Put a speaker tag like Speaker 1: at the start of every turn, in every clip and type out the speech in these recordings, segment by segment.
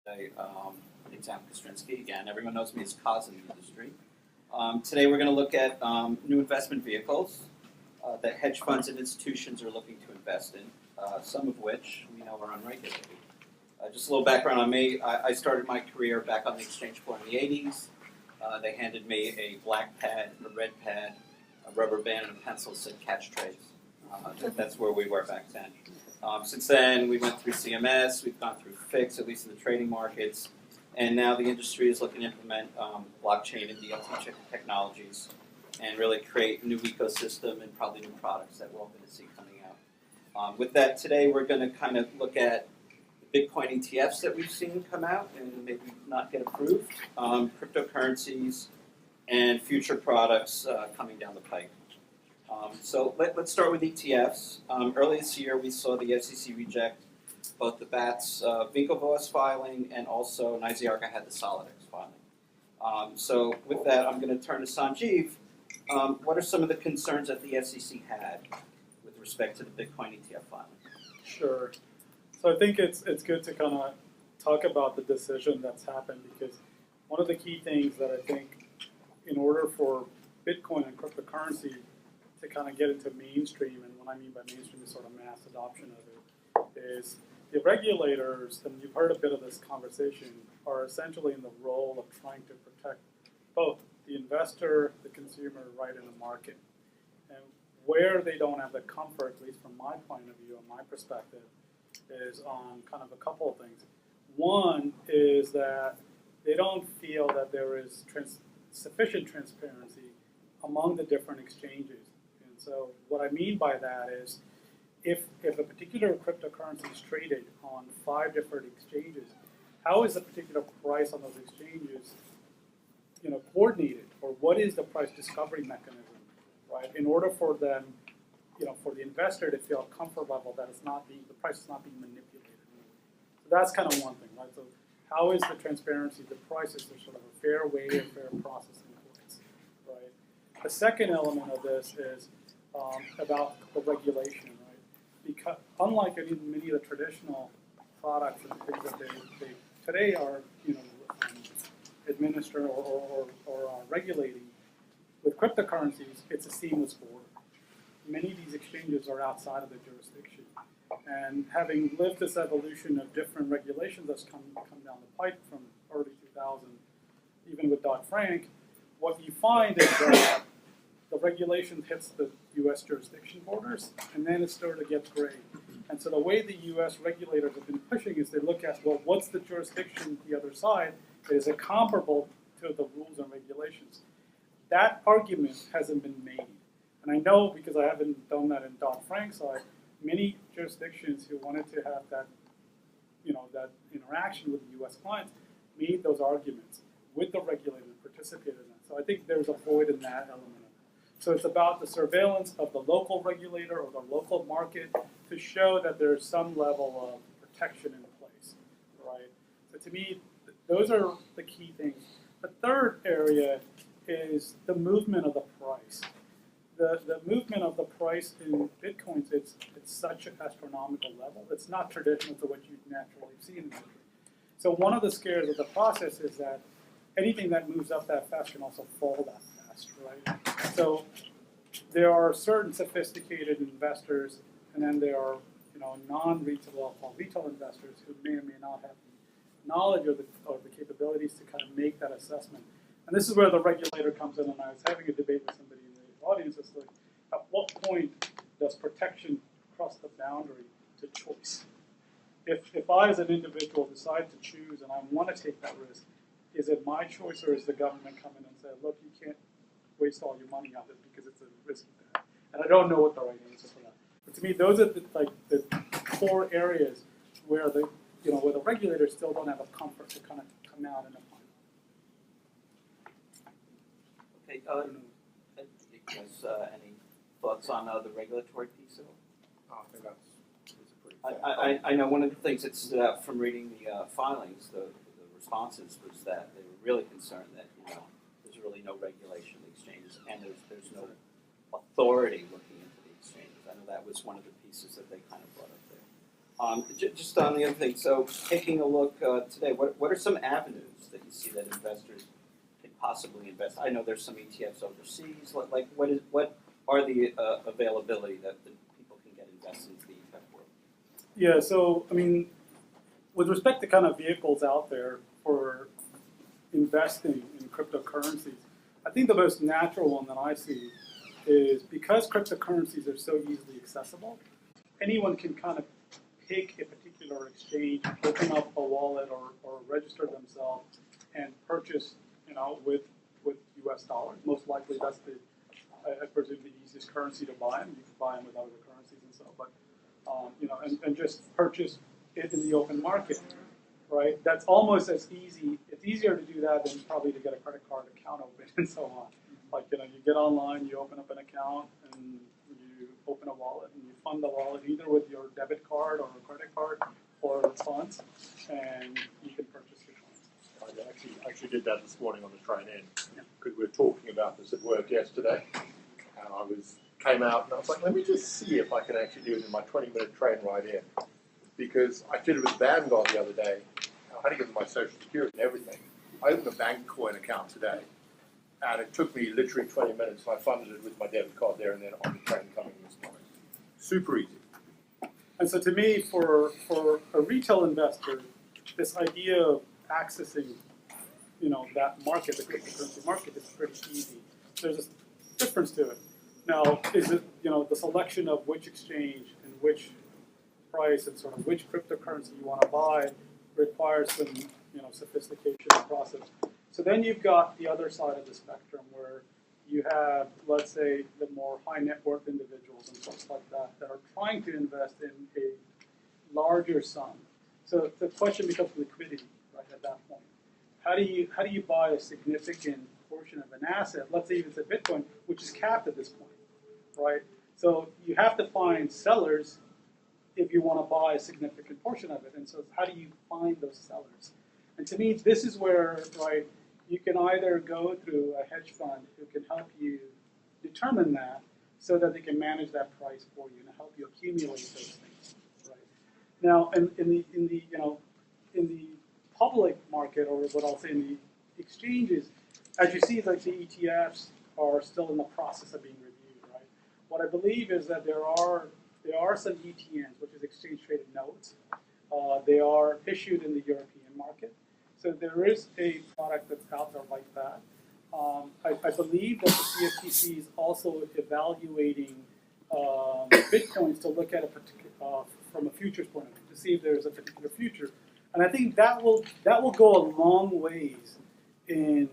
Speaker 1: It's Kostrinsky again. Everyone knows me as Kaz in the industry. Today we're going to look at new investment vehicles that hedge funds and institutions are looking to invest in, some of which we know are unregulated. Just a little background on me. I started my career back on the exchange floor in the 80s. They handed me a black pad, a red pad, a rubber band, and a pencil that said catch trades. That's where we were back then. Since then, we went through CMS, we've gone through FIX, at least in the trading markets, and now the industry is looking to implement blockchain and DLT technologies and really create a new ecosystem and probably new products that we're all going to see coming out. With that, today we're going to kind of look at the Bitcoin ETFs that we've seen come out and maybe not get approved, cryptocurrencies, and future products coming down the pike. So let's start with ETFs. Early this year, we saw the SEC reject both the BATS Winklevoss filing and also Nysiarka had the Solidex filing. So with that, I'm going to turn to Sanjiv. What are some of the concerns that the SEC had with respect to the Bitcoin ETF filing?
Speaker 2: Sure. So I think it's good to kind of talk about the decision that's happened, because one of the key things that I think in order for Bitcoin and cryptocurrency to kind of get into mainstream, and what I mean by mainstream is sort of mass adoption of it, is the regulators, and you've heard a bit of this conversation, are essentially in the role of trying to protect both the investor, the consumer, right in the market. And where they don't have the comfort, at least from my point of view and my perspective, is on kind of a couple of things. One is that they don't feel that there is sufficient transparency among the different exchanges. And so what I mean by that is if a particular cryptocurrency is traded on 5 different exchanges, how is the particular price on those exchanges coordinated, or what is the price discovery mechanism, right? In order for them, for the investor to feel comfort level that the price is not being manipulated. So that's kind of one thing, right? So how is the transparency, the price, is there sort of a fair way, a fair process in place, right? The second element of this is about the regulation, right? Because unlike many of the traditional products and things that they today are, administer or are regulating, with cryptocurrencies, it's a seamless border. Many of these exchanges are outside of the jurisdiction. And having lived this evolution of different regulations that's come down the pipe from early 2000, even with Dodd-Frank, what you find is that the regulation hits the U.S. jurisdiction borders, and then it starts to get gray. And so the way the U.S. regulators have been pushing is they look at, well, what's the jurisdiction the other side? Is it comparable to the rules and regulations? That argument hasn't been made. And I know, because I haven't done that in Dodd-Frank side, many jurisdictions who wanted to have that, that interaction with the U.S. clients made those arguments with the regulator and participated in that. So I think there's a void in that element of it. So it's about the surveillance of the local regulator or the local market to show that there's some level of protection in place, right? So to me, those are the key things. The third area is the movement of the price. The movement of the price in Bitcoins, it's such an astronomical level. It's not traditional to what you'd naturally see in the market. So one of the scares of the process is that anything that moves up that fast can also fall that fast, right? So there are certain sophisticated investors, and then there are non-retail, called retail investors, who may or may not have the knowledge or the capabilities to kind of make that assessment. And this is where the regulator comes in, and I was having a debate with somebody in the audience. It's like, at what point does protection cross the boundary to choice? If I, as an individual, decide to choose and I want to take that risk, is it my choice, or is the government coming and say, look, you can't waste all your money on this because it's a risky bet? And I don't know what the right answer for that. But to me, those are the core areas where where the regulators still don't have a comfort to kind of come out and apply.
Speaker 1: Okay, any thoughts on the regulatory piece of it?
Speaker 3: I think that's a pretty
Speaker 1: I know one of the things that stood out from reading the filings, the responses, was that they were really concerned that there's really no regulation of the exchanges, and there's no authority looking into the exchanges. I know that was one of the pieces that they kind of brought up there. Just on the other thing, so taking a look today, what are some avenues that you see that investors can possibly invest? I know there's some ETFs overseas. Like what are the availability that people can get invested into the ETF world?
Speaker 2: Yeah, so I mean, with respect to kind of vehicles out there for investing in cryptocurrencies, I think the most natural one that I see is because cryptocurrencies are so easily accessible, anyone can kind of pick a particular exchange, open up a wallet or register themselves and purchase, with US dollars. Most likely that's I presume the easiest currency to buy them. You can buy them with other currencies and so, but and just purchase it in the open market, right? That's almost as easy. It's easier to do that than probably to get a credit card account open and so on. Like, you get online, you open up an account, and you open a wallet, and you fund the wallet either with your debit card or a credit card or funds, and you can purchase your coins.
Speaker 3: I actually did that this morning on the train in, because we were talking about this at work yesterday, and I came out and I was like, let me just see if I can actually do it in my 20-minute train ride in, because I did it with Vanguard the other day. I had to give them my social security and everything. I opened a bank coin account today, and it took me literally 20 minutes, and I funded it with my debit card there and then on the train coming this morning. Super easy.
Speaker 2: And so to me, for a retail investor, this idea of accessing, that market, the cryptocurrency market, is pretty easy. There's a difference to it. Now, is it, the selection of which exchange and which price and sort of which cryptocurrency you want to buy requires some, sophistication and process. So then you've got the other side of the spectrum where you have, let's say, the more high net worth individuals and folks like that are trying to invest in a larger sum. So the question becomes liquidity, right, at that point. How do you buy a significant portion of an asset, let's say it's a Bitcoin, which is capped at this point, right? So you have to find sellers if you want to buy a significant portion of it. And so how do you find those sellers? And to me, this is where, right, you can either go through a hedge fund who can help you determine that so that they can manage that price for you and help you accumulate those things, right? Now, in the public market, or what I'll say in the exchanges, as you see, like the ETFs are still in the process of being reviewed, right? What I believe is that there are some ETNs, which is exchange traded notes. They are issued in the European market. So there is a product that's out there like that. I believe that the CFTC is also evaluating Bitcoins to look at a particular, from a futures point of view, to see if there's a particular future. And I think that will go a long ways in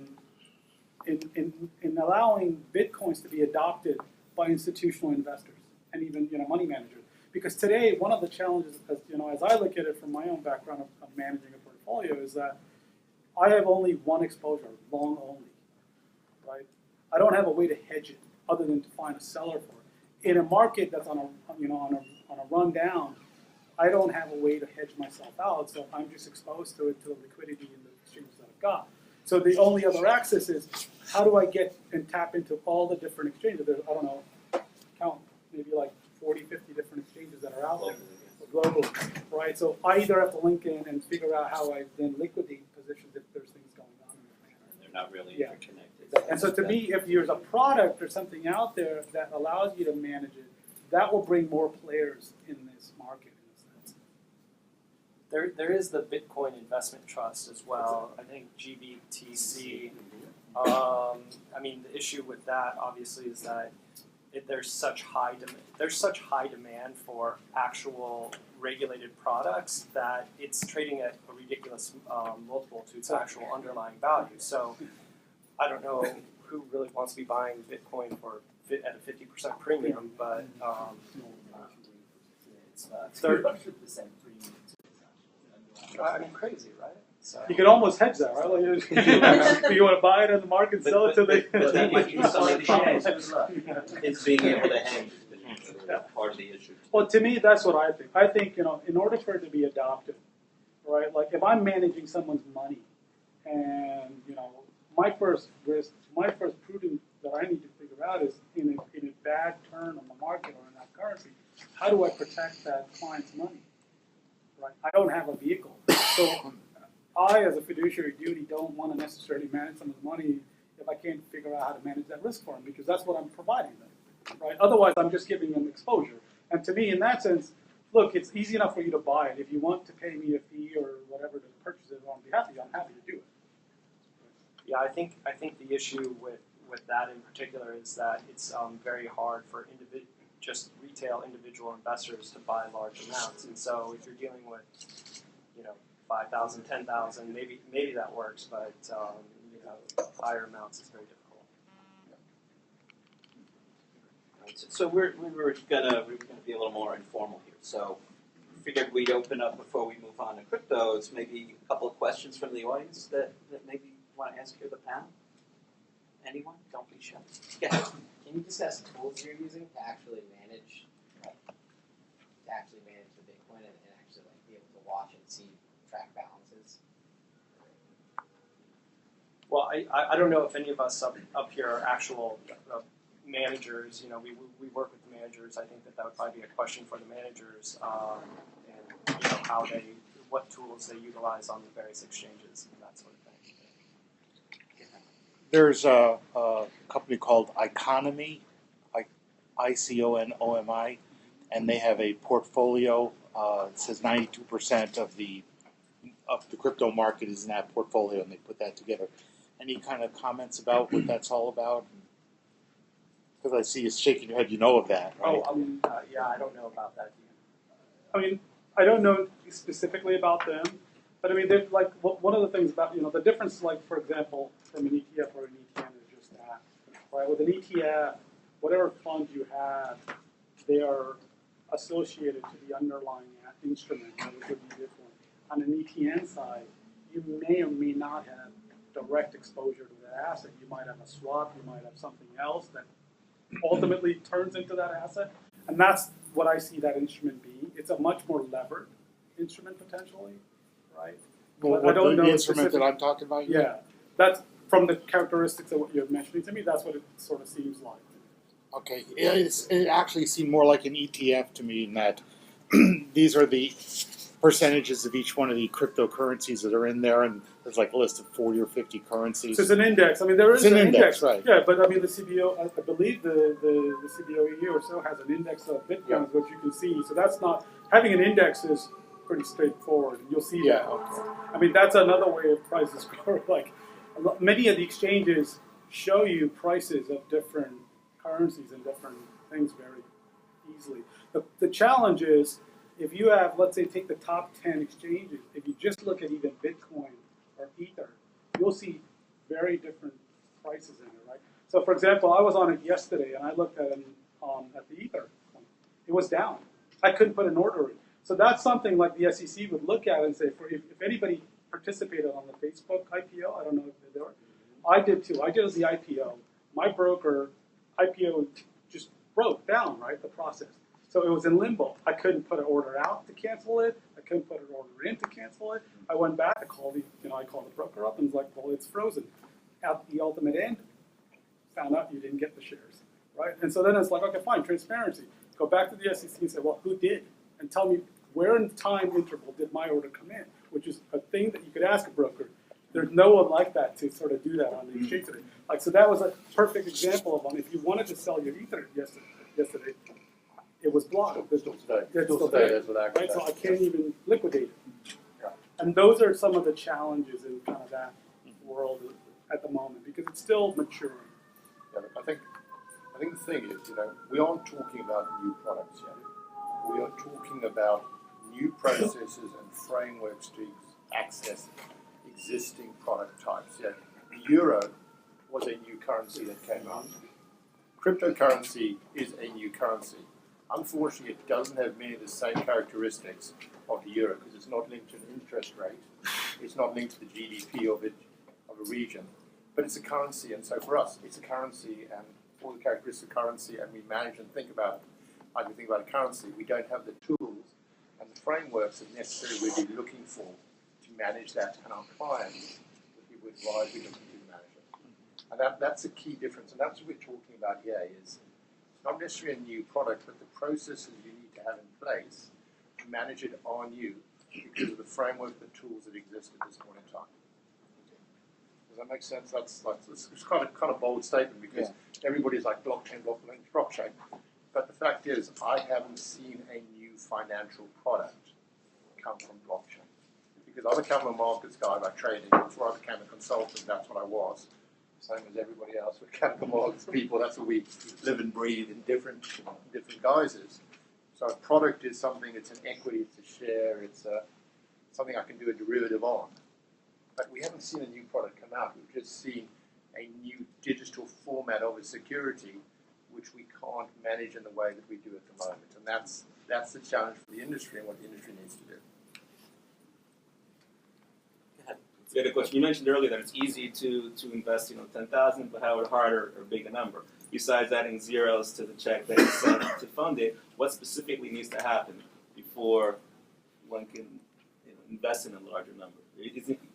Speaker 2: allowing Bitcoins to be adopted by institutional investors and even money managers. Because today, one of the challenges, as I look at it from my own background of managing a portfolio, is that I have only one exposure, long only, right? I don't have a way to hedge it other than to find a seller for it. In a market that's on a rundown, I don't have a way to hedge myself out, so I'm just exposed to it, to the liquidity in the exchanges that I've got. So the only other access is, how do I get and tap into all the different exchanges? There's, I don't know, count maybe like 40, 50 different exchanges that are out there globally, right? So I either have to link in and figure out how I then liquidate positions if there's things going on in the manner.
Speaker 1: They're not really interconnected.
Speaker 2: And so to me, if there's a product or something out there that allows you to manage it, that will bring more players in this market in a sense.
Speaker 4: There is the Bitcoin Investment Trust as well. I think GBTC. I mean, the issue with that obviously is that there's such high demand for actual regulated products that it's trading at a ridiculous multiple to its actual underlying value. So I don't know who really wants to be buying Bitcoin at a 50% premium, but it's 300% premium. I mean, crazy, right? So.
Speaker 2: You could almost hedge that, right? Like, you want to buy it in the market and sell it to the.
Speaker 1: But that might be some of the challenge. It's being able to hedge part of the issue.
Speaker 2: Well, to me, that's what I think. I think, in order for it to be adopted, right? Like, if I'm managing someone's money, and my first prudence that I need to figure out is in a bad turn on the market or in that currency, how do I protect that client's money? right? I don't have a vehicle. So I, as a fiduciary duty, don't want to necessarily manage someone's money if I can't figure out how to manage that risk for them, because that's what I'm providing them, right? Otherwise, I'm just giving them exposure. And to me, in that sense, look, it's easy enough for you to buy it. If you want to pay me a fee or whatever to purchase it on behalf of you, I'm happy to do it.
Speaker 4: Yeah, I think the issue with that in particular is that it's very hard for just retail individual investors to buy large amounts. And so if you're dealing with, 5,000, 10,000, maybe that works, but higher amounts is very difficult.
Speaker 1: Right, so we were gonna be a little more informal here. So figured we'd open up before we move on to cryptos, maybe a couple of questions from the audience that maybe you want to ask here the panel. Anyone? Don't be shy. Yeah.
Speaker 5: Can you discuss tools you're using to actually manage the Bitcoin and actually be able to watch and see track balances?
Speaker 4: Well, I don't know if any of us up here are actual managers. We work with the managers. I think that would probably be a question for the managers, and what tools they utilize on the various exchanges and that sort of thing.
Speaker 6: There's a company called Economy, ICONOMI, and they have a portfolio. It says 92% of the crypto market is in that portfolio, and they put that together. Any kind of comments about what that's all about? Because I see you shaking your head. You know of that, right?
Speaker 4: Yeah, I don't know about that.
Speaker 2: I mean, I don't know specifically about them, but I mean, they're like one of the things about the difference, like for example, from an ETF or an ETN is just that, right? With an ETF, whatever fund you have, they are associated to the underlying instrument, which would be different. On an ETN side, you may or may not have direct exposure to that asset. You might have a swap, you might have something else that ultimately turns into that asset, and that's what I see that instrument being. It's a much more levered instrument potentially, right?
Speaker 6: Well,
Speaker 2: I don't know
Speaker 6: the instrument that I'm talking about?
Speaker 2: Yeah, that's from the characteristics of what you're mentioning to me. That's what it sort of seems like.
Speaker 6: Okay, it actually seemed more like an ETF to me in that these are the percentages of each one of the cryptocurrencies that are in there, and there's like a list of 40 or 50 currencies.
Speaker 2: So it's an index. I mean, there is
Speaker 6: an
Speaker 2: an
Speaker 6: index, right?
Speaker 2: Yeah, but I mean, the CBO, I believe the CBOE or so has an index of Bitcoins, which you can see. So that's not having an index is pretty straightforward. You'll see that.
Speaker 6: Okay.
Speaker 2: I mean, that's another way of prices grow. Like many of the exchanges show you prices of different currencies and different things very easily. The challenge is, if you have, let's say, take the top 10 exchanges, if you just look at even Bitcoin or Ether, you'll see very different prices in it, right? So, for example, I was on it yesterday, and I looked at it at the Ether. It was down. I couldn't put an order in. So that's something like the SEC would look at and say, if anybody participated on the Facebook IPO, I don't know if they were. I did too. I did as the IPO. My broker, IPO just broke down, right, the process. So it was in limbo. I couldn't put an order out to cancel it. I couldn't put an order in to cancel it. I went back. I called the broker up and was like, well, it's frozen. At the ultimate end, found out you didn't get the shares, right? And so then it's like, okay, fine, transparency. Go back to the SEC and say, well, who did? And tell me where in time interval did my order come in, which is a thing that you could ask a broker. There's no one like that to sort of do that on the exchange today. Like, so that was a perfect example of one. If you wanted to sell your Ether yesterday, it was blocked.
Speaker 3: Still today. That's what
Speaker 2: Right, so I can't even liquidate it.
Speaker 3: Yeah.
Speaker 2: And those are some of the challenges in kind of that world at the moment because it's still maturing.
Speaker 3: Yeah, I think the thing is, we aren't talking about new products yet. We are talking about new processes and frameworks to access existing product types. Yeah, the euro was a new currency that came out. Cryptocurrency is a new currency. Unfortunately, it doesn't have many of the same characteristics of the euro because it's not linked to an interest rate. It's not linked to the GDP of a region. But it's a currency, and so for us, it's a currency, and all the characteristics of currency, and we manage and think about it like we think about a currency. We don't have the tools and the frameworks that necessarily we'd be looking for to manage that, and our clients, the people we advise, we're looking to manage it. And that's a key difference, and that's what we're talking about here, is it's not necessarily a new product, but the processes you need to have in place to manage it are new, because of the framework, the tools that exist at this point in time. Does that make sense? It's kind of bold statement because everybody's like blockchain. But the fact is, I haven't seen a new financial product come from blockchain. Because I became a markets guy by trading. Before I became a consultant, that's what I was. Same as everybody else with capital markets people. That's what we live and breathe in different guises. So a product is something, it's an equity, it's a share, it's something I can do a derivative on. But we haven't seen a new product come out. We've just seen a new digital format of a security which we can't manage in the way that we do at the moment. And that's the challenge for the industry and what the industry needs to do.
Speaker 7: The other question, you mentioned earlier that it's easy to invest, 10,000, but how harder or big a number. Besides adding zeros to the check that you sent to fund it, what specifically needs to happen before one can invest in a larger number?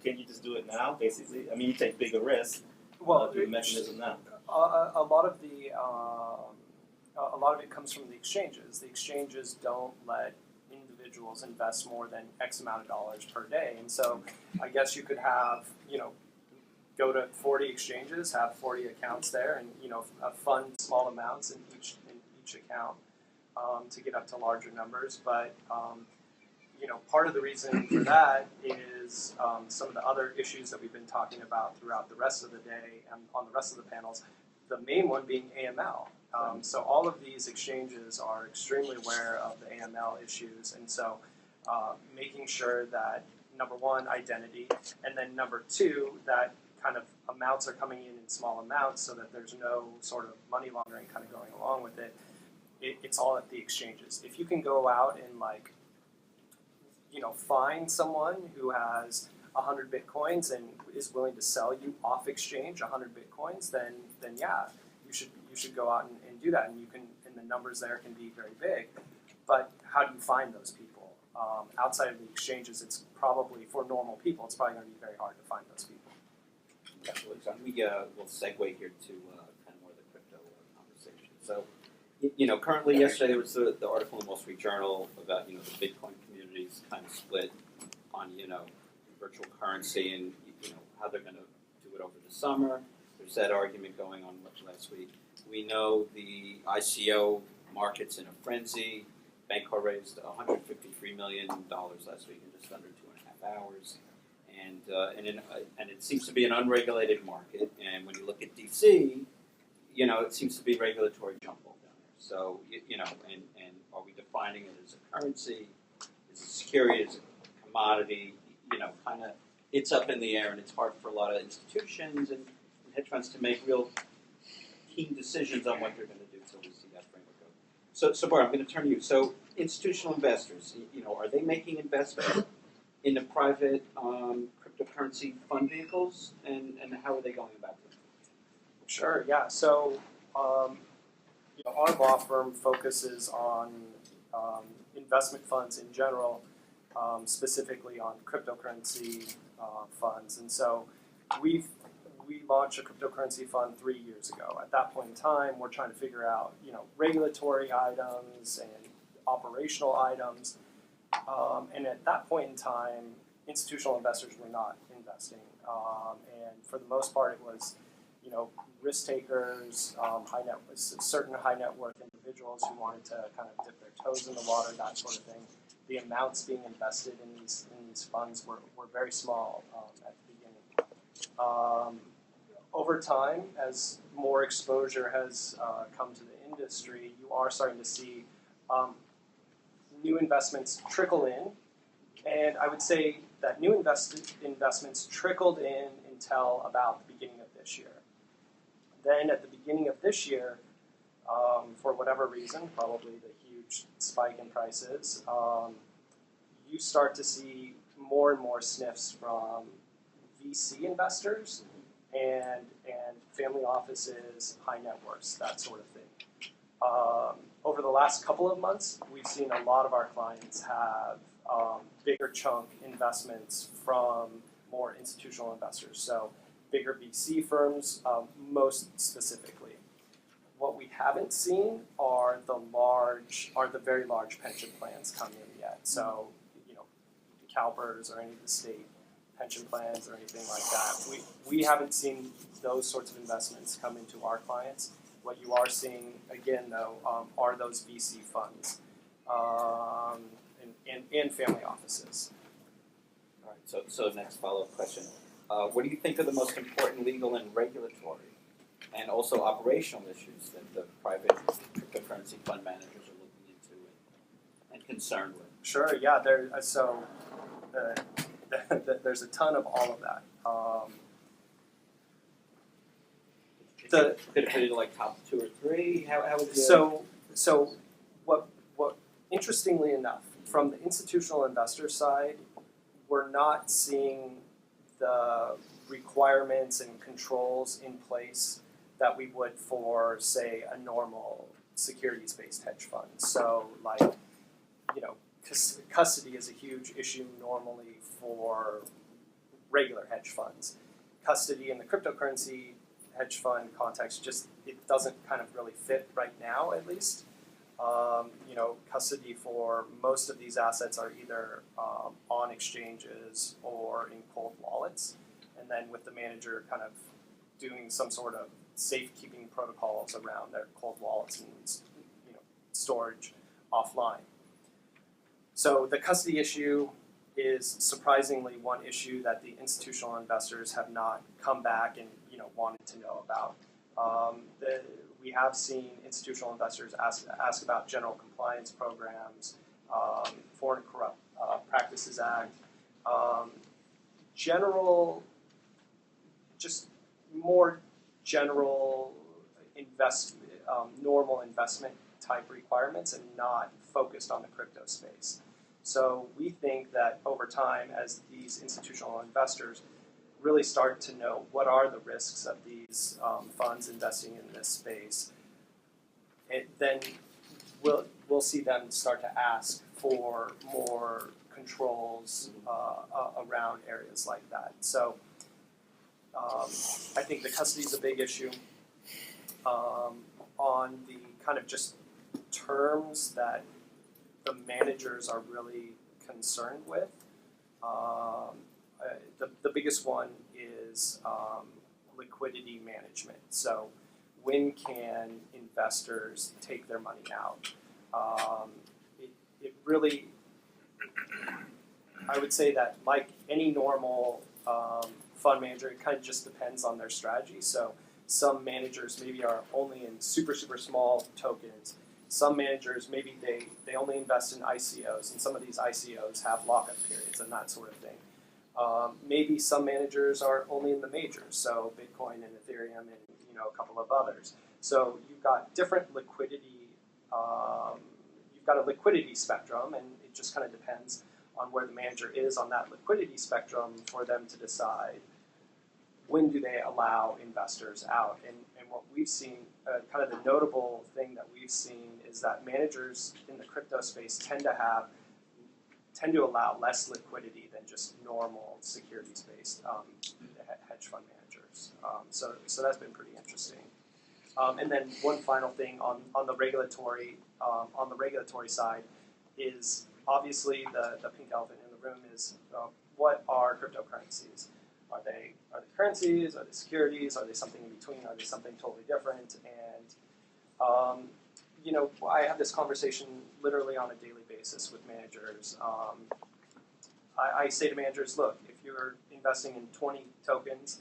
Speaker 7: Can you just do it now, basically? I mean, you take bigger risks.
Speaker 4: Well,
Speaker 7: through the mechanism now.
Speaker 4: A lot of it comes from the exchanges. The exchanges don't let individuals invest more than X amount of dollars per day, and so I guess you could have, go to 40 exchanges, have 40 accounts there, and fund small amounts in each account to get up to larger numbers. But part of the reason for that is some of the other issues that we've been talking about throughout the rest of the day and on the rest of the panels. The main one being AML. So all of these exchanges are extremely aware of the AML issues, and so making sure that, number one, identity, and then number two, that kind of amounts are coming in small amounts so that there's no sort of money laundering kind of going along with it. It's all at the exchanges. If you can go out and find someone who has 100 Bitcoins and is willing to sell you off exchange 100 Bitcoins, then yeah, you should go out and do that, and the numbers there can be very big. But how do you find those people? Outside of the exchanges, it's probably, for normal people, it's probably going to be very hard to find those people.
Speaker 1: Definitely. So we'll segue here to kind of more the crypto conversation. So, currently yesterday there was the article in the Wall Street Journal about, the Bitcoin community's kind of split on, virtual currency and, how they're going to do it over the summer. There's that argument going on much last week. We know the ICO market's in a frenzy. Bancor raised $153 million last week in just under 2.5 hours. And it seems to be an unregulated market. And when you look at DC, it seems to be regulatory jumble down there. So, and are we defining it as a currency? Is it security? Is it a commodity? Kind of, it's up in the air, and it's hard for a lot of institutions and hedge funds to make real keen decisions on what they're going to do until we see that framework go. So Bart, I'm going to turn to you. So institutional investors, are they making investments in the private cryptocurrency fund vehicles, and how are they going about them?
Speaker 4: Sure, yeah. So, our law firm focuses on investment funds in general, specifically on cryptocurrency funds. And so we launched a cryptocurrency fund 3 years ago. At that point in time, we're trying to figure out, regulatory items and operational items. And at that point in time, institutional investors were not investing. And for the most part, it was, risk takers, certain high net worth individuals who wanted to kind of dip their toes in the water, that sort of thing. The amounts being invested in these funds were very small at the beginning. Over time, as more exposure has come to the industry, you are starting to see new investments trickle in, and I would say that new investments trickled in until about the beginning of this year. Then at the beginning of this year, for whatever reason, probably the huge spike in prices, you start to see more and more sniffs from VC investors and family offices, high net worths, that sort of thing. Over the last couple of months, we've seen a lot of our clients have bigger chunk investments from more institutional investors, so bigger VC firms, most specifically. What we haven't seen are the very large pension plans come in yet. So, CalPERS or any of the state pension plans or anything like that. We haven't seen those sorts of investments come into our clients. What you are seeing, again, though, are those VC funds and family offices.
Speaker 1: All right, so next follow-up question. What do you think are the most important legal and regulatory and also operational issues that the private cryptocurrency fund managers are looking into and concerned with?
Speaker 4: Sure, yeah. There's a ton of all of that.
Speaker 1: Could it put it like top 2 or 3? How would you?
Speaker 4: So what interestingly enough, from the institutional investor side, we're not seeing the requirements and controls in place that we would for, say, a normal securities-based hedge fund. So, like, you know, custody is a huge issue normally for regular hedge funds. Custody in the cryptocurrency hedge fund context it doesn't kind of really fit right now, at least. You know, custody for most of these assets are either on exchanges or in cold wallets, and then with the manager kind of doing some sort of safekeeping protocols around their cold wallets and, you know, storage offline. So the custody issue is surprisingly one issue that the institutional investors have not come back and, you know, wanted to know about. We have seen institutional investors ask about general compliance programs, Foreign Corrupt Practices Act, more general normal investment type requirements and not focused on the crypto space. So we think that over time, as these institutional investors really start to know what are the risks of these funds investing in this space, then we'll see them start to ask for more controls around areas like that. So I think the custody is a big issue. On the kind of just terms that the managers are really concerned with, the biggest one is liquidity management. So when can investors take their money out? It really, I would say that like any normal fund manager, it kind of just depends on their strategy. So some managers maybe are only in super, super small tokens. Some managers, maybe they only invest in ICOs, and some of these ICOs have lockup periods and that sort of thing. Maybe some managers are only in the majors, so Bitcoin and Ethereum and, you know, a couple of others. So you've got different liquidity. You've got a liquidity spectrum, and it just kind of depends on where the manager is on that liquidity spectrum for them to decide when do they allow investors out. And what we've seen, kind of the notable thing that we've seen is that managers in the crypto space tend to allow less liquidity than just normal securities-based hedge fund managers. So that's been pretty interesting. And then one final thing on the regulatory side is obviously the pink elephant in the room is what are cryptocurrencies? Are they currencies? Are they securities? Are they something in between? Are they something totally different? And you know, I have this conversation literally on a daily basis with managers. I say to managers, look, if you're investing in 20 tokens,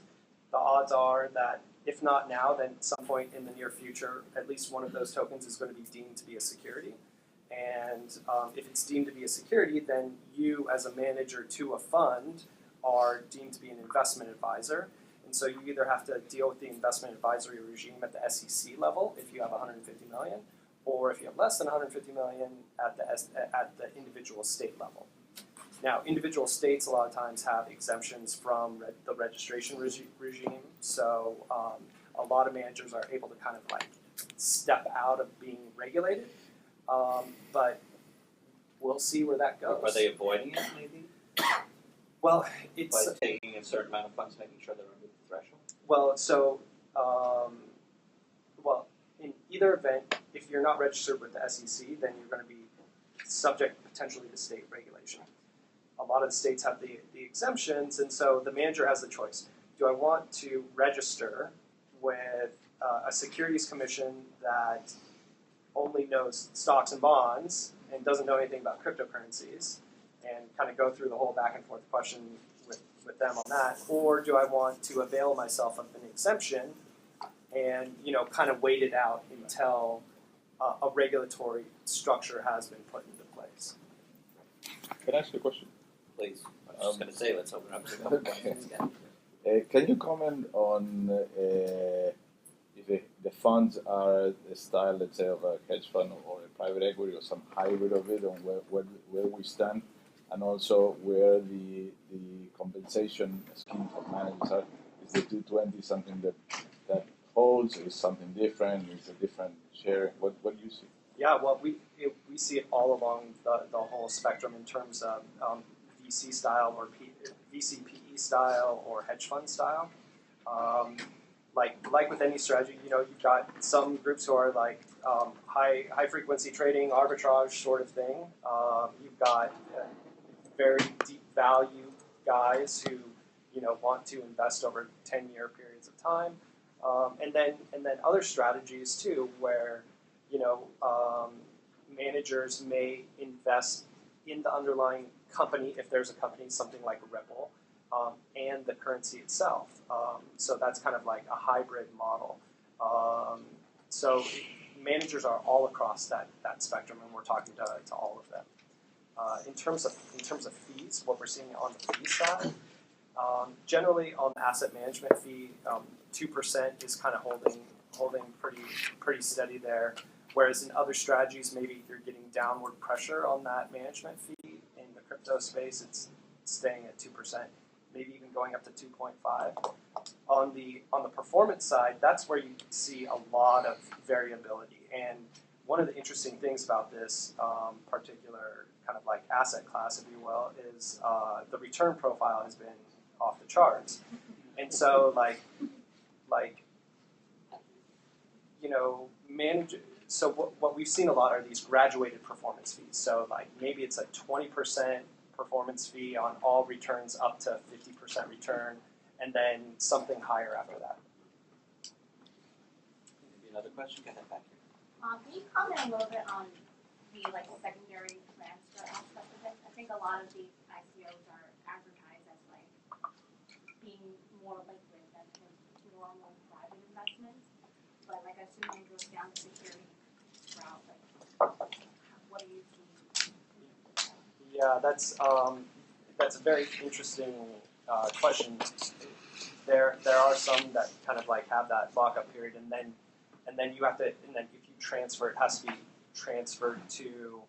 Speaker 4: the odds are that if not now, then at some point in the near future, at least one of those tokens is going to be deemed to be a security. And if it's deemed to be a security, then you as a manager to a fund are deemed to be an investment advisor. And so you either have to deal with the investment advisory regime at the SEC level if you have 150 million, or if you have less than 150 million at the individual state level. Now, individual states a lot of times have exemptions from the registration regime, so a lot of managers are able to kind of like step out of being regulated, but we'll see where that goes.
Speaker 1: Are they avoiding it, maybe?
Speaker 4: Well, it's
Speaker 1: by taking a certain amount of funds, making sure they're under the threshold?
Speaker 4: well, so in either event, if you're not registered with the SEC, then you're going to be subject potentially to state regulation. a lot of the states have the exemptions, and so the manager has the choice. Do I want to register with a securities commission that only knows stocks and bonds and doesn't know anything about cryptocurrencies, and kind of go through the whole back and forth question with them on that, or do I want to avail myself of an exemption and kind of wait it out until a regulatory structure has been put into place?
Speaker 8: Can I ask you a question?
Speaker 1: Please. I was just going to say, let's open up to a couple questions again.
Speaker 8: Can you comment on if the funds are the style, let's say, of a hedge fund or a private equity or some hybrid of it, on where we stand, and also where the compensation scheme for managers are? Is the 220 something that holds? Is something different? Is a different share? What do you see?
Speaker 4: Yeah, well, we see it all along the whole spectrum in terms of VC style or VC PE style or hedge fund style. Like with any strategy, you've got some groups who are like high frequency trading, arbitrage sort of thing. You've got very deep value guys who want to invest over 10-year periods of time, and then other strategies too, where managers may invest in the underlying company, if there's a company, something like Ripple, and the currency itself. So that's kind of like a hybrid model. So managers are all across that spectrum, and we're talking to all of them. In terms of fees, what we're seeing on the fee side, generally on the asset management fee, 2% is kind of holding pretty steady there. Whereas in other strategies, maybe you're getting downward pressure on that management fee. In the crypto space, it's staying at 2%, maybe even going up to 2.5. On the performance side, that's where you see a lot of variability. And one of the interesting things about this particular kind of like asset class, if you will, is the return profile has been off the charts. And so So what we've seen a lot are these graduated performance fees. So like maybe it's a 20% performance fee on all returns up to 50% return, and then something higher after that.
Speaker 1: Maybe another question? Go ahead, back here.
Speaker 9: Can you comment a little bit on the secondary transfer aspect of it? I think a lot of the ICOs are advertised as being more liquid than normal private investments, but assuming it goes down the security route, what do you see?
Speaker 4: Yeah, that's a very interesting question. There are some that kind of have that lockup period, and then you have to, and then if you transfer, it has to be transferred to,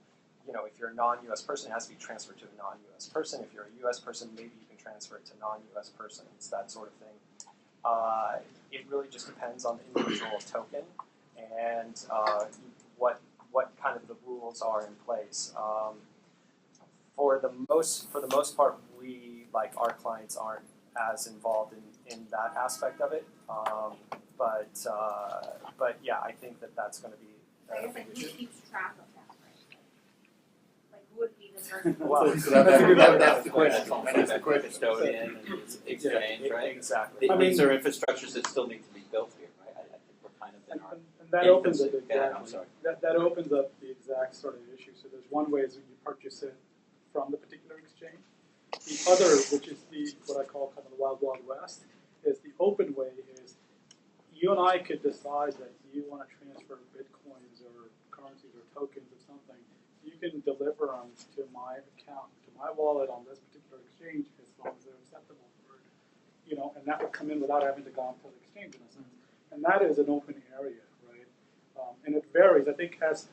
Speaker 4: if you're a non-U.S. person, it has to be transferred to a non-U.S. person. If you're a U.S. person, maybe you can transfer it to non-U.S. persons, that sort of thing. It really just depends on the individual token and what kind of the rules are in place. For the most part, we, like our clients, aren't as involved in that aspect of it. But yeah, I think that's going to be.
Speaker 9: I guess who keeps track of that, right? Who would be the person?
Speaker 4: Well,
Speaker 1: that's the question. That's the custodian and exchange,
Speaker 4: yeah,
Speaker 1: right?
Speaker 4: Exactly.
Speaker 1: These are infrastructures that still need to be built here, right? I think we're kind of in our.
Speaker 2: And that opens up
Speaker 1: I'm sorry.
Speaker 2: that opens up the exact sort of issue. So there's one way is that you purchase it from the particular exchange. The other, which is what I call kind of the wild west, is the open way. Is you and I could decide that you want to transfer bitcoins or currencies or tokens or something. You can deliver them to my account, to my wallet on this particular exchange, as long as they're acceptable for it. And that would come in without having to go into the exchange in a sense. And that is an open area, right? And it varies. I think as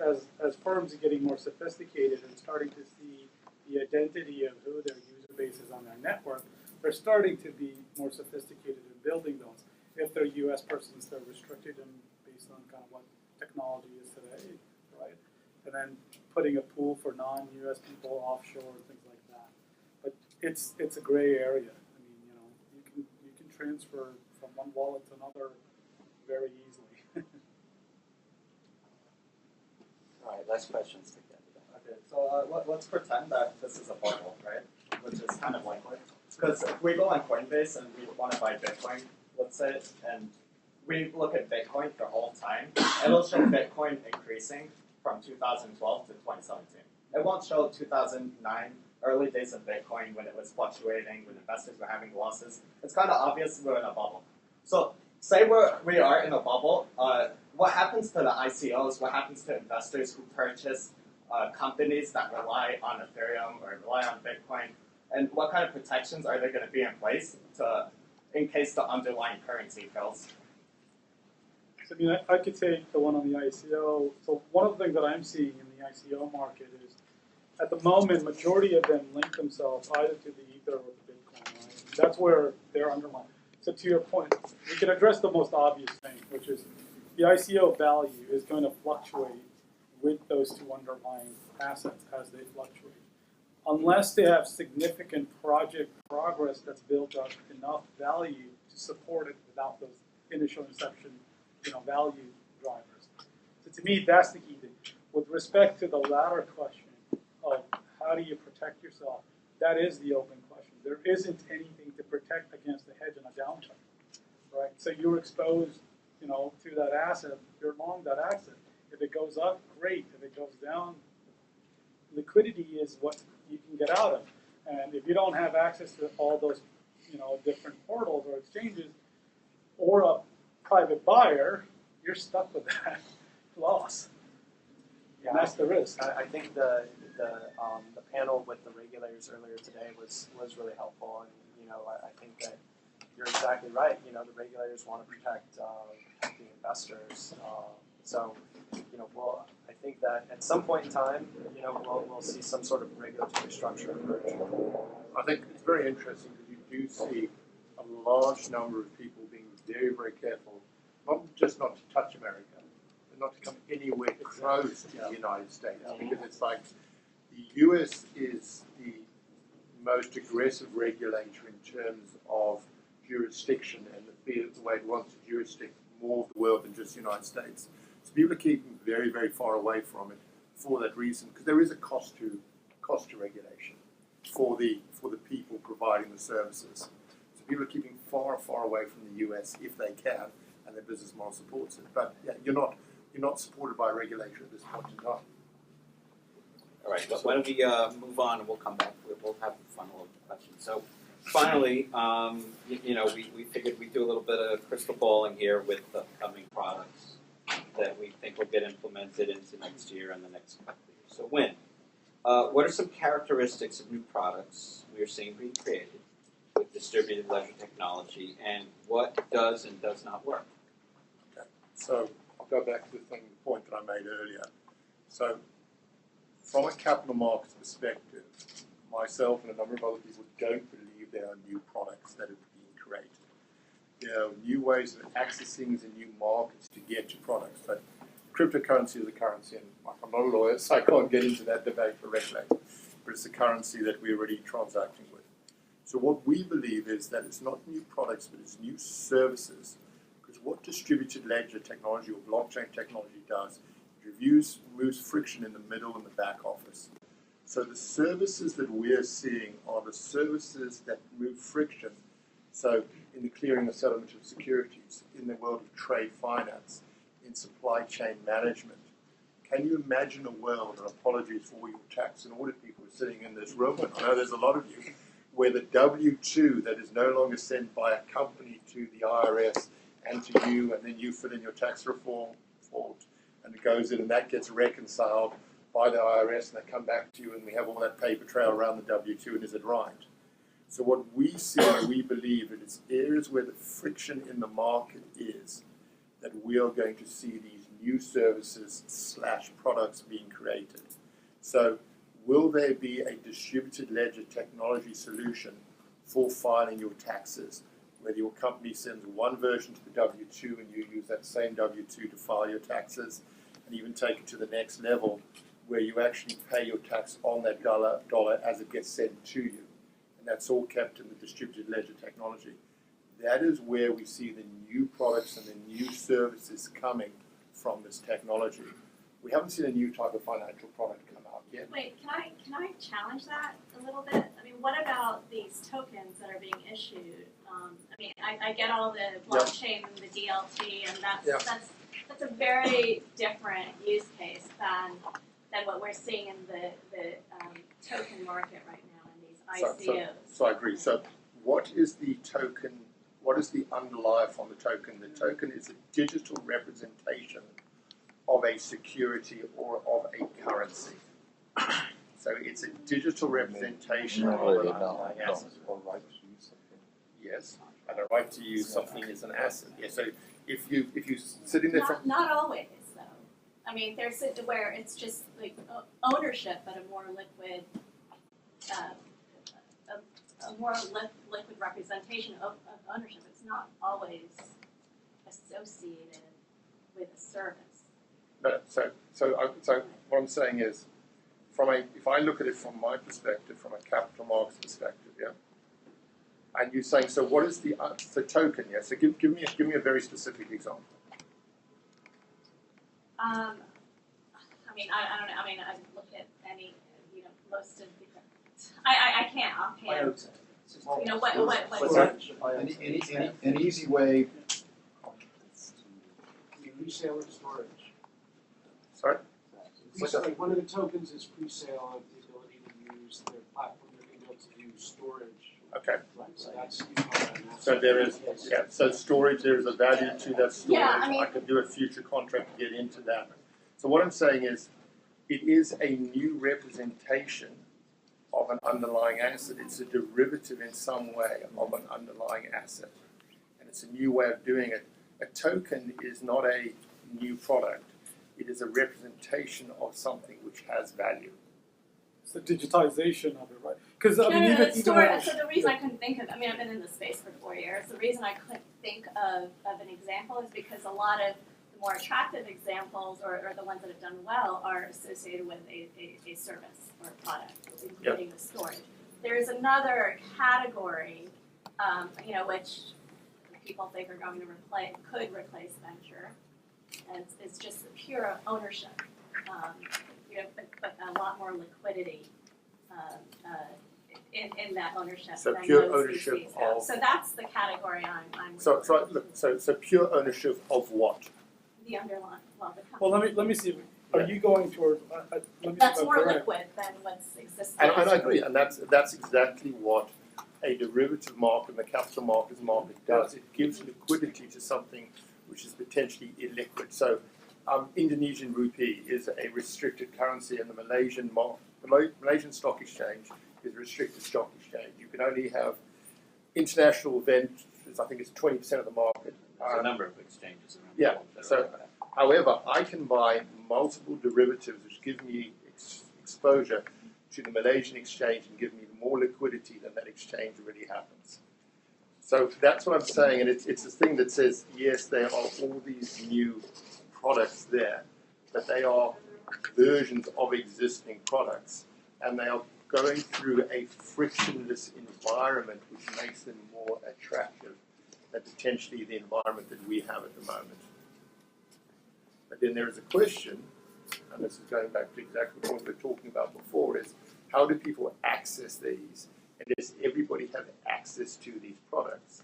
Speaker 2: firms are getting more sophisticated and starting to see the identity of who their user base is on their network, they're starting to be more sophisticated in building those. If they're U.S. persons, they're restricted and based on kind of what technology is today, right? And then putting a pool for non-U.S. people offshore and things like that. But it's a gray area. I mean, you can transfer from one wallet to another very easily.
Speaker 1: All right, last questions.
Speaker 10: Okay, so let's pretend that this is a bubble, right? which is kind of liquid. Because if we go on Coinbase and we want to buy Bitcoin, let's say, and we look at Bitcoin the whole time, it'll show Bitcoin increasing from 2012 to 2017. It won't show 2009, early days of Bitcoin when it was fluctuating, when investors were having losses. It's kind of obvious we're in a bubble. So say we are in a bubble, what happens to the ICOs, what happens to investors who purchase companies that rely on Ethereum or rely on Bitcoin, and what kind of protections are there going to be in place in case the underlying currency fails?
Speaker 2: So, I mean, I could take the one on the ICO. So one of the things that I'm seeing in the ICO market is, at the moment, majority of them link themselves either to the Ether or the Bitcoin. Right? That's where they're underlying. So to your point, we can address the most obvious thing, which is the ICO value is going to fluctuate with those two underlying assets as they fluctuate. Unless they have significant project progress that's built up enough value to support it without those initial inception, value drivers. So to me, that's the key thing. With respect to the latter question of how do you protect yourself, that is the open question. There isn't anything to protect against the hedge in a downturn, right? So you're exposed, to that asset. You're long that asset. If it goes up, great. If it goes down, liquidity is what you can get out of. And if you don't have access to all those, different portals or exchanges, or a private buyer, you're stuck with that loss.
Speaker 4: Yeah,
Speaker 2: And that's the risk.
Speaker 4: I think the panel with the regulators earlier today was really helpful, and I think that you're exactly right. The regulators want to protect the investors. I think that at some point in time, we'll see some sort of regulatory structure emerge.
Speaker 3: I think it's very interesting because you do see a large number of people being very, very careful, not to touch America, but not to come anywhere close to the United States, because it's like the US is the most aggressive regulator in terms of jurisdiction and the way it wants to jurisdict more of the world than just the United States. So people are keeping very, very far away from it for that reason, because there is a cost to regulation for the people providing the services. So people are keeping far, far away from the US if they can, and their business model supports it. But yeah, you're not supported by a regulator at this point in time.
Speaker 1: All right, but why don't we move on and we'll come back. We'll have a final question. So finally, we figured we'd do a little bit of crystal balling here with the upcoming products that we think will get implemented into next year and the next couple of years. So Wynn, what are some characteristics of new products we are seeing being created with distributed ledger technology, and what does and does not work?
Speaker 3: Okay. So I'll go back to the point that I made earlier. So from a capital markets perspective, myself and a number of other people don't believe there are new products that are being created. There are new ways of accessing the new markets to get to products, but cryptocurrency is a currency, and I'm not a lawyer, so I can't get into that debate for regulator, but it's a currency that we're already transacting with. So what we believe is that it's not new products, but it's new services, because what distributed ledger technology or blockchain technology does, it removes friction in the middle and the back office. So the services that we're seeing are the services that remove friction. So in the clearing and settlement of securities, in the world of trade finance, in supply chain management. Can you imagine a world, and apologies for all your tax and audit people sitting in this room, and I know there's a lot of you, where the W-2 that is no longer sent by a company to the IRS and to you, and then you fill in your tax reform form, and it goes in and that gets reconciled by the IRS, and they come back to you, and we have all that paper trail around the W-2, and is it right? So what we see, we believe, it is areas where the friction in the market is, that we are going to see these new services / products being created. So will there be a distributed ledger technology solution for filing your taxes, whether your company sends one version to the W-2 and you use that same W-2 to file your taxes, and even take it to the next level where you actually pay your tax on that dollar as it gets sent to you. And that's all kept in the distributed ledger technology. That is where we see the new products and the new services coming from this technology. We haven't seen a new type of financial product come out
Speaker 9: Wait, can I challenge that a little bit? I mean, what about these tokens that are being issued? I get all the blockchain and the DLT, and that's a very different use case than what we're seeing in the token market right now in these ICOs.
Speaker 3: So I agree. So what is the token? What is the underlier from the token? The token is a digital representation of a security or of a currency. So it's a digital representation of an underlying asset. Yes, and a right to use something as an asset. Yes. So if you sitting there from
Speaker 9: Not always though. I mean, there's where it's just like ownership, but a more liquid, liquid representation of ownership. It's not always associated with a service.
Speaker 3: No, so what I'm saying is, if I look at it from my perspective, from a capital markets perspective, yeah, and you're saying, so what is the token? Yeah, so give me a very specific example.
Speaker 9: I don't know. I mean, I look at any, most of the. I can't offhand. What's
Speaker 11: that? An easy way. Resale and storage.
Speaker 3: Sorry?
Speaker 11: Like one of the tokens is pre-sale of the ability to use their platform, they're being able to use storage.
Speaker 3: Okay.
Speaker 11: Right, so that's
Speaker 3: so there is, so storage, there is a value to that storage.
Speaker 9: Yeah, I
Speaker 3: could do a future contract to get into that. So what I'm saying is, it is a new representation of an underlying asset. It's a derivative in some way of an underlying asset. And it's a new way of doing it. A token is not a new product. It is a representation of something which has value.
Speaker 2: It's the digitization of it, right? Because
Speaker 9: So the reason I couldn't think of, I've been in this space for 4 years. The reason I couldn't think of an example is because a lot of the more attractive examples, or the ones that have done well, are associated with a service or a product, including the storage. There is another category, which people think are going to could replace venture, and it's just the pure ownership, but a lot more liquidity in that ownership.
Speaker 3: So
Speaker 9: than
Speaker 3: pure
Speaker 9: most
Speaker 3: ownership
Speaker 9: VCs have.
Speaker 3: of.
Speaker 9: So that's the category I'm.
Speaker 3: So pure ownership of what?
Speaker 9: The underlying, the company.
Speaker 2: Well, let me see. Are you going toward?
Speaker 9: That's more liquid than what's existing.
Speaker 3: And I agree, and that's exactly what a derivative market and the capital markets market does. It gives liquidity to something which is potentially illiquid. So Indonesian rupee is a restricted currency, and the Malaysian stock exchange is a restricted stock exchange. You can only have international ventures, I think it's 20% of the market.
Speaker 1: There's a number of exchanges around
Speaker 3: Yeah,
Speaker 1: the world.
Speaker 3: so, however, I can buy multiple derivatives which give me exposure to the Malaysian exchange and give me more liquidity than that exchange really happens. So that's what I'm saying, and it's this thing that says, yes, there are all these new products there, but they are versions of existing products, and they are going through a frictionless environment which makes them more attractive than potentially the environment that we have at the moment. But then there is a question, and this is going back to exactly what we were talking about before, is how do people access these? And does everybody have access to these products?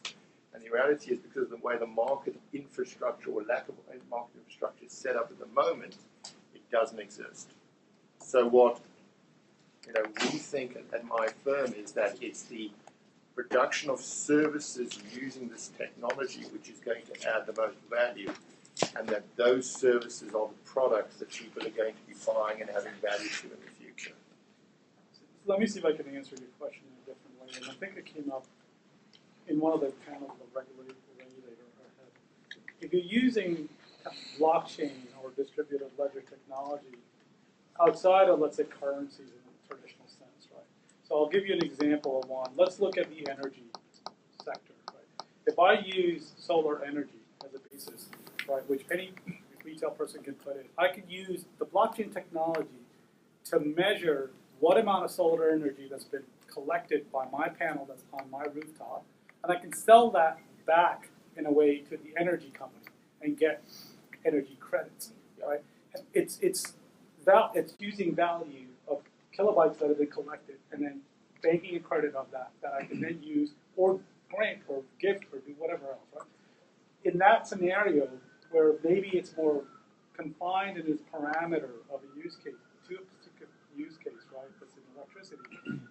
Speaker 3: And the reality is, because of the way the market infrastructure or lack of market infrastructure is set up at the moment, it doesn't exist. So what we think at my firm is that it's the production of services using this technology which is going to add the most value, and that those services are the products that people are going to be buying and having value to in the future.
Speaker 2: Let me see if I can answer your question in a different way. And I think it came up in one of the panels of regulator or hedge. If you're using blockchain or distributed ledger technology outside of, let's say, currencies in the traditional sense, right? So I'll give you an example of one. Let's look at the energy sector, right? If I use solar energy as a basis, right, which any retail person can put in, I could use the blockchain technology to measure what amount of solar energy that's been collected by my panel that's on my rooftop, and I can sell that back in a way to the energy company and get energy credits, right? It's using value of kilobytes that have been collected, and then banking a credit of that I can then use or grant or gift or do whatever else, right? In that scenario, where maybe it's more confined in its parameter of a use case to a particular use case, right? That's in electricity,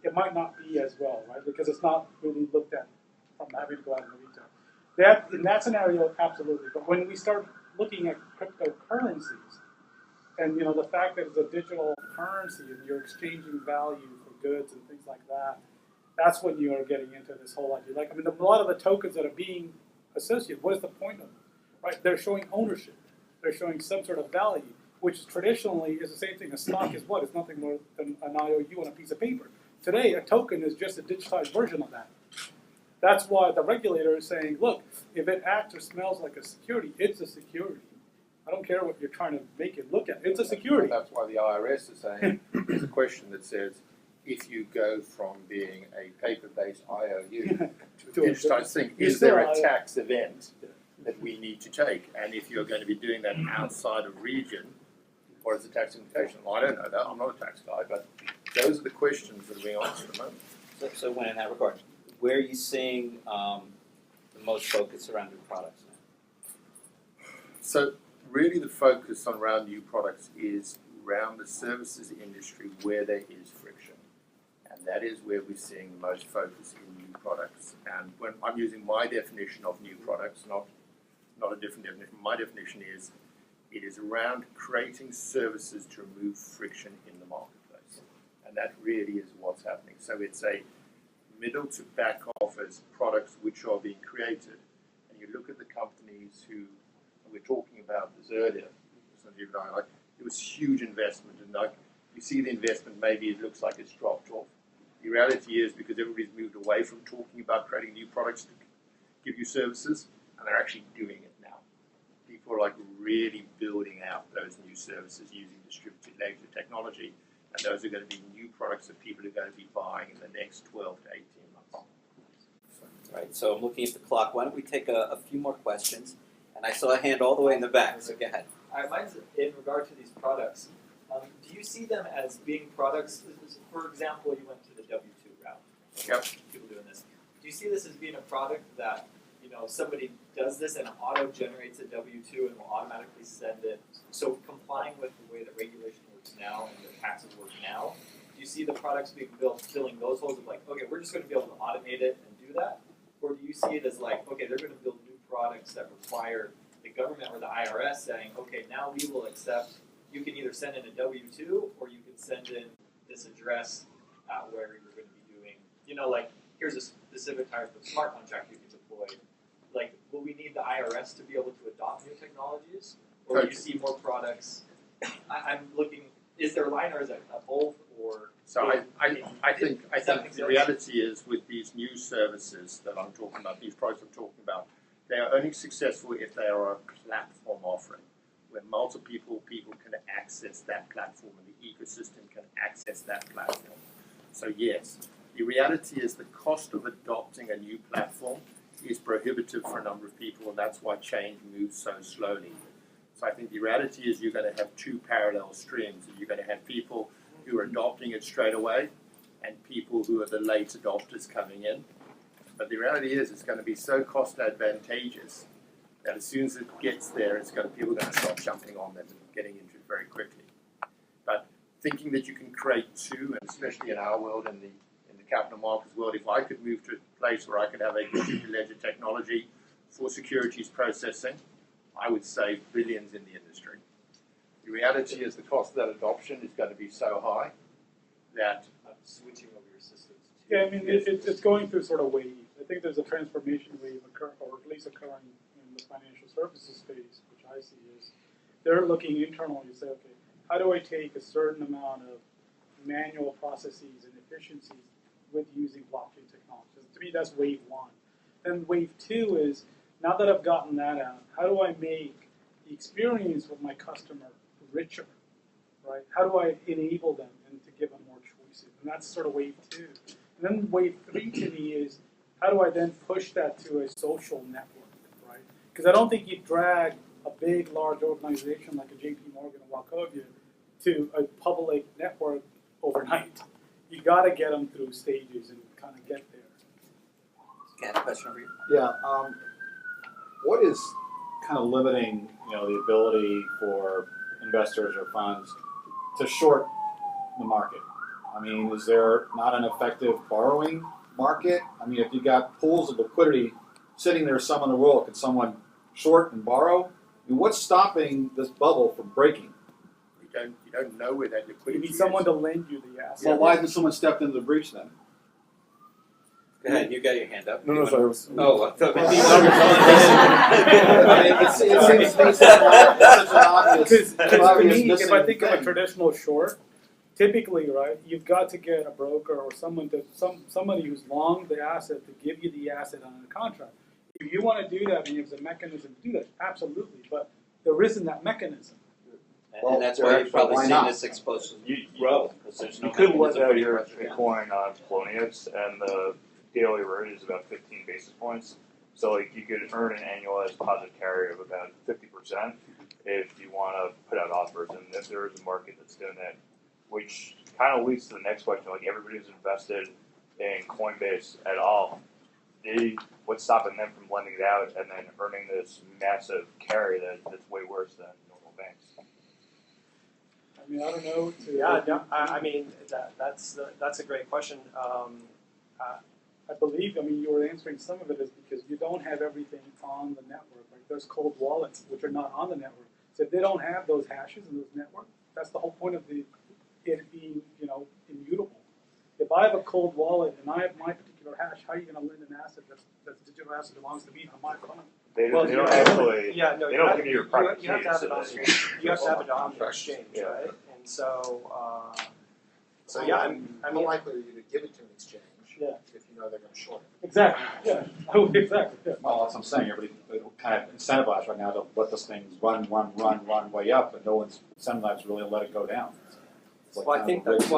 Speaker 2: it might not be as well, right? Because it's not really looked at from having to go out in the retail. That in that scenario, absolutely. But when we start looking at cryptocurrencies, and the fact that it's a digital currency and you're exchanging value for goods and things like that, that's when you are getting into this whole idea. Like, I mean, a lot of the tokens that are being associated, what is the point of them? Right? They're showing ownership. They're showing some sort of value, which traditionally is the same thing. A stock is what? It's nothing more than an IOU on a piece of paper. Today, a token is just a digitized version of that. That's why the regulator is saying, look, if it acts or smells like a security, it's a security. I don't care what you're trying to make it look at. It's a security.
Speaker 3: That's why the IRS is saying, there's a question that says, if you go from being a paper-based IOU to a digitized thing, is there a tax event that we need to take? And if you're going to be doing that outside of region, what is the tax implication? Well, I don't know that. I'm not a tax guy, but those are the questions that are being asked at the moment.
Speaker 1: So Wynn, in that regard, where are you seeing the most focus around new products now?
Speaker 3: So really the focus on around new products is around the services industry where there is friction. And that is where we're seeing the most focus in new products. And when I'm using my definition of new products, not a different definition, my definition is it is around creating services to remove friction in the marketplace. And that really is what's happening. So it's a middle to back office products which are being created. And you look at the companies who we were talking about this earlier, Sanjiv and I, like, it was huge investment, and like you see the investment, maybe it looks like it's dropped off. The reality is because everybody's moved away from talking about creating new products to give you services, and they're actually doing it now. People are like really building out those new services using distributed ledger technology, and those are going to be new products that people are going to be buying in the next 12 to 18 months.
Speaker 1: Right, so I'm looking at the clock. Why don't we take a few more questions? And I saw a hand all the way in the back, so go ahead.
Speaker 12: Mine's in regard to these products. Do you see them as being products? For example, you went to the W-2 route.
Speaker 3: Yep.
Speaker 12: People doing this. Do you see this as being a product that somebody does this and auto-generates a W-2 and will automatically send it? So complying with the way that regulation works now and the taxes work now, do you see the products being built filling those holes of like, okay, we're just going to be able to automate it and do that? Or do you see it as like, okay, they're going to build new products that require the government or the IRS saying, okay, now we will accept, you can either send in a W-2 or you can send in this address where you're going to be doing, like, here's a specific type of smart contract you can deploy. Like, will we need the IRS to be able to adopt new technologies? Or do you see more products? I'm looking, is there a line or is it a both? Or
Speaker 3: so I think the reality is with these new services that I'm talking about, these products I'm talking about, they are only successful if they are a platform offering, where multiple people can access that platform and the ecosystem can access that platform. So yes, the reality is the cost of adopting a new platform is prohibitive for a number of people, and that's why change moves so slowly. So I think the reality is you're going to have two parallel streams. You're going to have people who are adopting it straight away and people who are the late adopters coming in. But the reality is it's going to be so cost advantageous that as soon as it gets there, people are going to start jumping on them and getting into it very quickly. But thinking that you can create two, and especially in our world, in the capital markets world, if I could move to a place where I could have a distributed ledger technology for securities processing, I would save billions in the industry. The reality is the cost of that adoption is going to be so high that
Speaker 12: switching over your systems.
Speaker 2: Yeah, I mean, it's going through sort of wave. I think there's a transformation wave occurring in the financial services space, which I see is they're looking internally to say, okay, how do I take a certain amount of manual processes and efficiencies with using blockchain technology? To me, that's wave one. Then wave two is, now that I've gotten that out, how do I make the experience with my customer richer, right? How do I enable them and to give them more choices? And that's sort of wave two. And then wave three to me is, how do I then push that to a social network, right? Because I don't think you drag a big, large organization like a JP Morgan or Wachovia to a public network overnight. You got to get them through stages and kind of get there.
Speaker 1: Got a question over here?
Speaker 13: Yeah, what is kind of limiting, the ability for investors or funds to short the market? I mean, is there not an effective borrowing market? I mean, if you got pools of liquidity sitting there somewhere in the world, can someone short and borrow? I mean, what's stopping this bubble from breaking?
Speaker 3: You don't know where that
Speaker 2: You
Speaker 3: liquidity
Speaker 2: need
Speaker 3: is.
Speaker 2: someone to lend you the asset.
Speaker 13: Well, why hasn't someone stepped into the breach then?
Speaker 1: Go ahead, you got your hand up.
Speaker 3: No,
Speaker 1: You
Speaker 3: sorry.
Speaker 1: wanna- Oh, I thought maybe
Speaker 13: I mean, it seems to me such an obvious,
Speaker 2: Because to me, if I
Speaker 13: missing
Speaker 2: think of a
Speaker 13: thing.
Speaker 2: traditional short, typically, right, you've got to get a broker or somebody who's long the asset to give you the asset on a contract. If you want to do that and there's a mechanism to do that, absolutely, but there isn't that mechanism.
Speaker 1: And that's why you've probably
Speaker 13: why
Speaker 1: seen
Speaker 13: not?
Speaker 1: this explosive grow, because there's no
Speaker 14: You could let
Speaker 1: mechanism
Speaker 14: out
Speaker 1: putting
Speaker 14: your
Speaker 1: pressure down.
Speaker 14: Bitcoin on Polonius, and the daily rate is about 15 basis points. So like you could earn an annualized deposit carry of about 50% if you want to put out offers. And if there is a market that's doing that, which kind of leads to the next question, like everybody who's invested in Coinbase at all, what's stopping them from lending it out and then earning this massive carry that's way worse than normal banks?
Speaker 2: I mean, I don't know.
Speaker 4: Yeah, no, I mean that's a great question.
Speaker 2: I believe, you were answering some of it is because you don't have everything on the network. Like there's cold wallets which are not on the network. So if they don't have those hashes in those networks, that's the whole point of it being, immutable. If I have a cold wallet and I have my particular hash, how are you going to lend an asset that's digital asset belongs to me on my phone?
Speaker 14: They
Speaker 4: Well,
Speaker 14: don't
Speaker 4: you
Speaker 14: actually.
Speaker 4: Yeah, no,
Speaker 14: they don't give you your private
Speaker 4: you have to have it on.
Speaker 14: keys,
Speaker 4: You have to have it on the exchange,
Speaker 14: Yeah.
Speaker 4: right? And so, yeah, I mean,
Speaker 3: How likely are you to give it to an exchange
Speaker 2: Yeah.
Speaker 3: if you know they're going to short it?
Speaker 2: Exactly. Yeah. Exactly. Yeah.
Speaker 13: Well, that's what I'm saying. Everybody kind of incentivized right now to let this thing run way up, and no one's incentivized really to let it go down. It's like
Speaker 4: well, I
Speaker 13: kind
Speaker 4: think
Speaker 13: of a
Speaker 4: that's
Speaker 13: rigged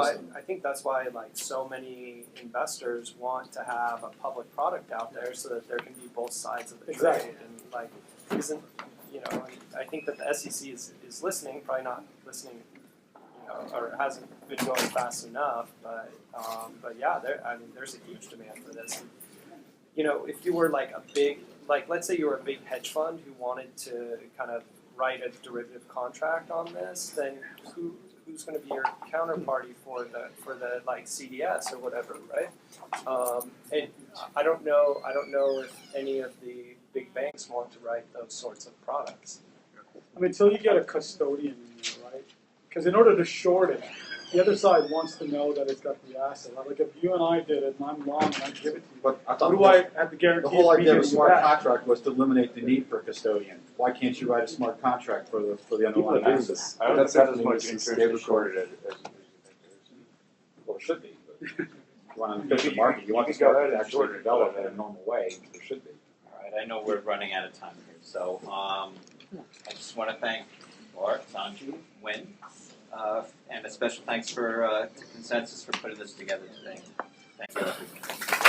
Speaker 4: why
Speaker 13: system.
Speaker 4: like so many investors want to have a public product out there so that there can be both sides of the
Speaker 2: Exactly.
Speaker 4: trade. And like, isn't I think that the SEC is listening, probably not listening, or hasn't been going fast enough. But yeah, there's a huge demand for this. If you were let's say you were a big hedge fund who wanted to kind of write a derivative contract on this, then who's going to be your counterparty for the like CDS or whatever, right? And I don't know if any of the big banks want to write those sorts of products.
Speaker 2: Until you get a custodian in there, right? Because in order to short it, the other side wants to know that it's got the asset. Like if you and I did it and I'm long and I give it to you,
Speaker 13: But I
Speaker 2: how
Speaker 13: thought
Speaker 2: do I have the guarantee?
Speaker 13: the whole
Speaker 2: it's me
Speaker 13: idea of a
Speaker 2: giving you
Speaker 13: smart
Speaker 2: back?
Speaker 13: contract was to eliminate the need for a custodian. Why can't you write a smart contract for the underlying assets?
Speaker 14: I don't think that's as much interest in shorted as you think there is.
Speaker 13: Well, it should be. But you want an efficient market. You want the
Speaker 14: You can go
Speaker 13: market
Speaker 14: ahead
Speaker 13: to
Speaker 14: and
Speaker 13: actually
Speaker 14: short it,
Speaker 13: develop
Speaker 14: but,
Speaker 13: in a normal way. There should be.
Speaker 1: All right, I know we're running out of time here, so I just want to thank Bart, Sanjiv, Wynn, and a special thanks for Consensus for putting this together today. Thank you, everyone.